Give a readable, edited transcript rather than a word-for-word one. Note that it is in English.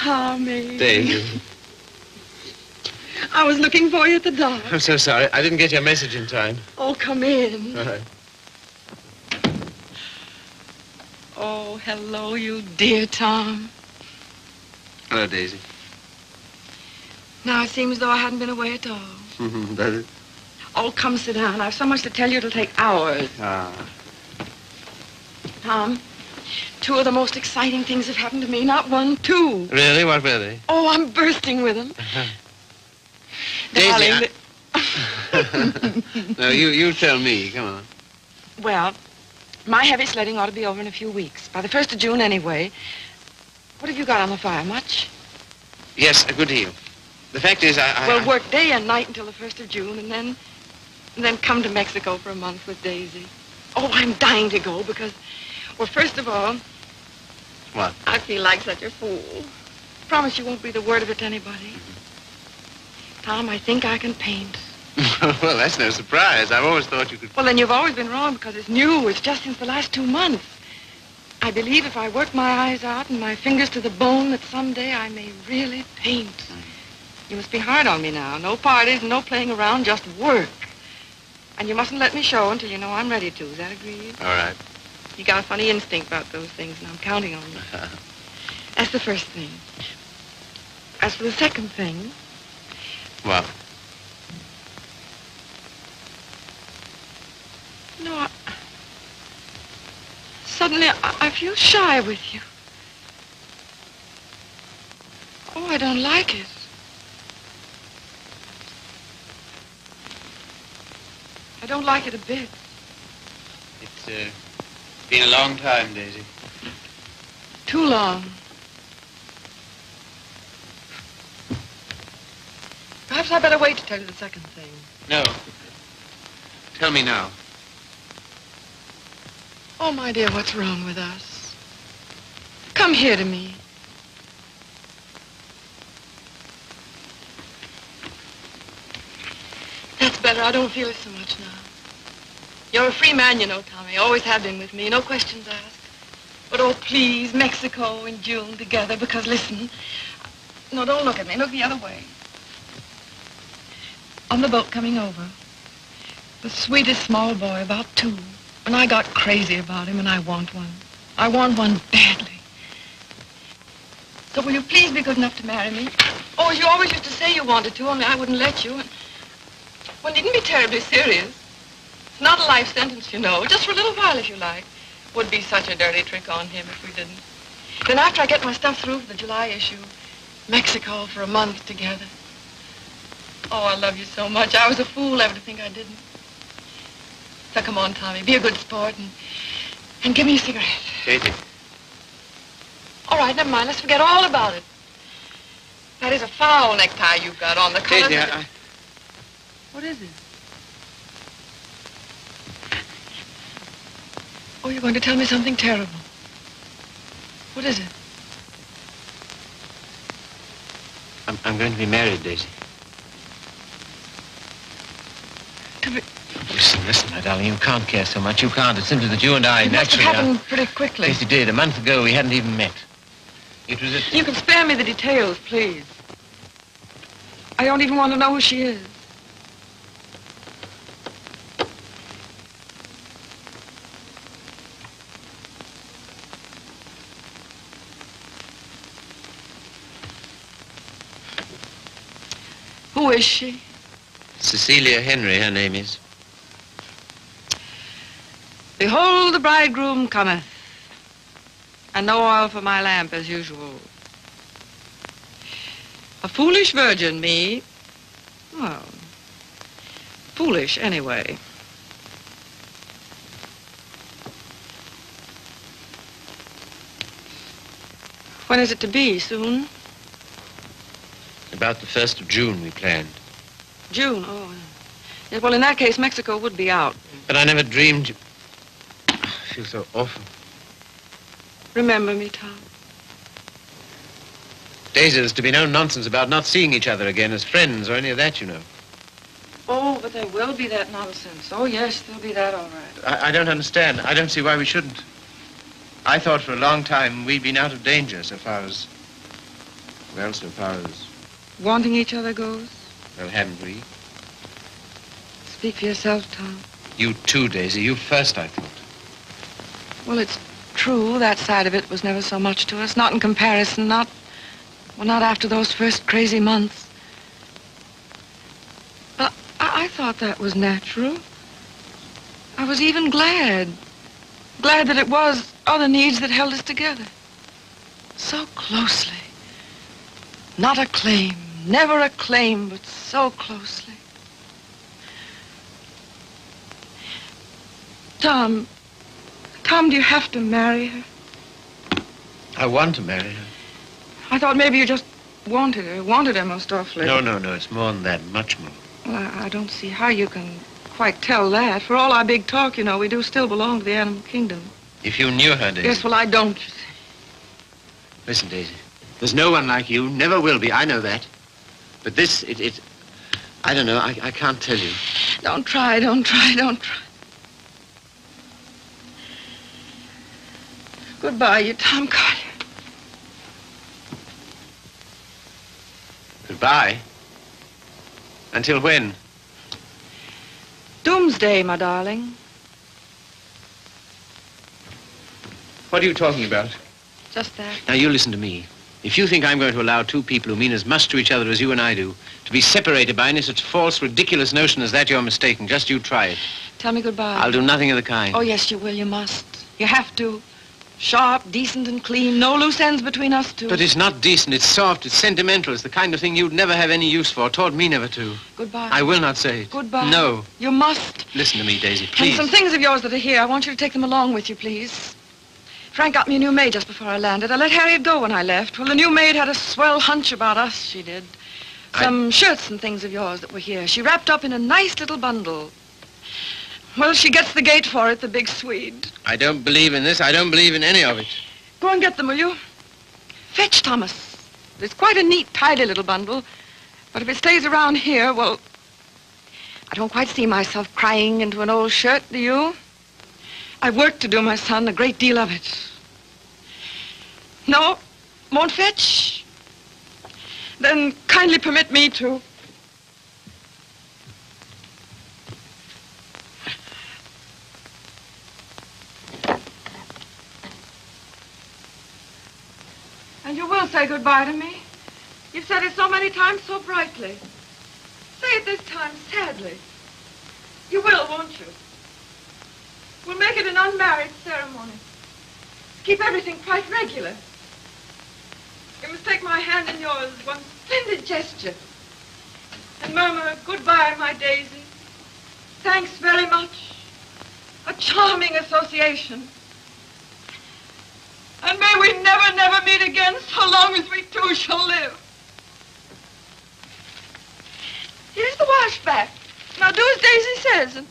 Tommy. Daisy. I was looking for you at the dock. I'm so sorry. I didn't get your message in time. Oh, come in. All right. Oh, hello, you dear Tom. Hello, Daisy. Now it seems as though I hadn't been away at all. Does it? Oh, come sit down. I've so much to tell you it'll take hours. Ah. Tom, two of the most exciting things have happened to me. Not one, two. Really? What were they? Oh, I'm bursting with them. Daisy, Darling, No, you tell me. Come on. Well, my heavy sledding ought to be over in a few weeks. By the 1st of June, anyway. What have you got on the fire? Much? Yes, a good deal. The fact is, Well, work day and night until the 1st of June, and then come to Mexico for a month with Daisy. Oh, I'm dying to go because, well, first of all... What? I feel like such a fool. Promise you won't breathe a word of it to anybody. Tom, I think I can paint. Well, that's no surprise. I've always thought you could... Well, then you've always been wrong because it's new. It's just since the last 2 months. I believe if I work my eyes out and my fingers to the bone that someday I may really paint. You must be hard on me now. No parties, no playing around, just work. And you mustn't let me show until you know I'm ready to. Is that agreed? All right. You got a funny instinct about those things, and I'm counting on you. That's the first thing. As for the second thing... What? No, suddenly I feel shy with you. Oh, I don't like it. I don't like it a bit. It's been a long time, Daisy. Too long. Perhaps I better wait to tell you the second thing. No. Tell me now. Oh, my dear, what's wrong with us? Come here to me. That's better. I don't feel it so much now. You're a free man, you know, Tommy. Always have been with me. No questions asked. But, oh, please, Mexico in June together, because, listen. No, don't look at me. Look the other way. On the boat coming over, the sweetest small boy, about 2. And I got crazy about him, and I want one. I want one badly. So will you please be good enough to marry me? Oh, as you always used to say you wanted to, only I wouldn't let you. And well, needn't be terribly serious. It's not a life sentence, you know. Just for a little while, if you like. Would be such a dirty trick on him if we didn't. Then after I get my stuff through for the July issue, Mexico for a month together. Oh, I love you so much. I was a fool ever to think I didn't. So come on, Tommy, be a good sport and give me a cigarette. Katie. All right, never mind. Let's forget all about it. That is a foul necktie you've got on. The color... Katie, I... What is it? Oh, you're going to tell me something terrible. What is it? I'm going to be married, Daisy. To be... Listen, my darling, you can't care so much. You can't. It's simply that you and I It must naturally... have happened pretty quickly. Yes, it did. A month ago, we hadn't even met. It was at... You can spare me the details, please. I don't even want to know who she is. Who is she? Cecilia Henry, her name is. Behold, the bridegroom cometh, and no oil for my lamp as usual. A foolish virgin, me. Well, foolish anyway. When is it to be? Soon? About the 1st of June, we planned. June, oh. Yeah, well, in that case, Mexico would be out. But I never dreamed... I feel so awful. Remember me, Tom. Daisy, there's to be no nonsense about not seeing each other again as friends or any of that, you know. Oh, but there will be that nonsense. Oh, yes, there'll be that, all right. I don't understand. I don't see why we shouldn't. I thought for a long time we'd been out of danger so far as... Well, so far as, wanting each other goes? well, haven't we? Speak for yourself, Tom. You too, Daisy. You first, I thought. Well, it's true. That side of it was never so much to us. Not in comparison. Not after those first crazy months. But I thought that was natural. I was even glad. Glad that it was other needs that held us together. So closely. Not a claim. Never a claim, but so closely. Tom, do you have to marry her? I want to marry her. I thought maybe you just wanted her most awfully. No. It's more than that. Much more. Well, I don't see how you can quite tell that. For all our big talk, you know, we do still belong to the animal kingdom. If you knew her, Daisy. Yes, well, I don't, you see. Listen, Daisy. There's no one like you. Never will be. I know that. But this, I don't know. I can't tell you. Don't try. Goodbye, you Tom Carter. Goodbye? Until when? Doomsday, my darling. What are you talking about? Just that. Now, you listen to me. If you think I'm going to allow two people who mean as much to each other as you and I do to be separated by any such false, ridiculous notion as that, you're mistaken. Just you try it. Tell me goodbye. I'll do nothing of the kind. Oh, yes, you will. You must. You have to. Sharp, decent, and clean. No loose ends between us two. But it's not decent. It's soft. It's sentimental. It's the kind of thing you'd never have any use for. Taught me never to. Goodbye. I will not say it. Goodbye. No. You must. Listen to me, Daisy, please. And some things of yours that are here, I want you to take them along with you, please. Frank got me a new maid just before I landed. I let Harriet go when I left. Well, the new maid had a swell hunch about us, she did. Some shirts and things of yours that were here. She wrapped up in a nice little bundle. Well, she gets the gate for it, the big Swede. I don't believe in this. I don't believe in any of it. Go and get them, will you? Fetch Thomas. It's quite a neat, tidy little bundle. But if it stays around here, well, I don't quite see myself crying into an old shirt, do you? I've work to do, my son, a great deal of it. No? Won't fetch? Then kindly permit me to. And you will say goodbye to me? You've said it so many times so brightly. Say it this time sadly. You will, won't you? We'll make it an unmarried ceremony. Keep everything quite regular. You must take my hand in yours, one splendid gesture, and murmur, goodbye, my Daisy. Thanks very much. A charming association. And may we never, never meet again so long as we two shall live. Here's the washback. Now do as Daisy says and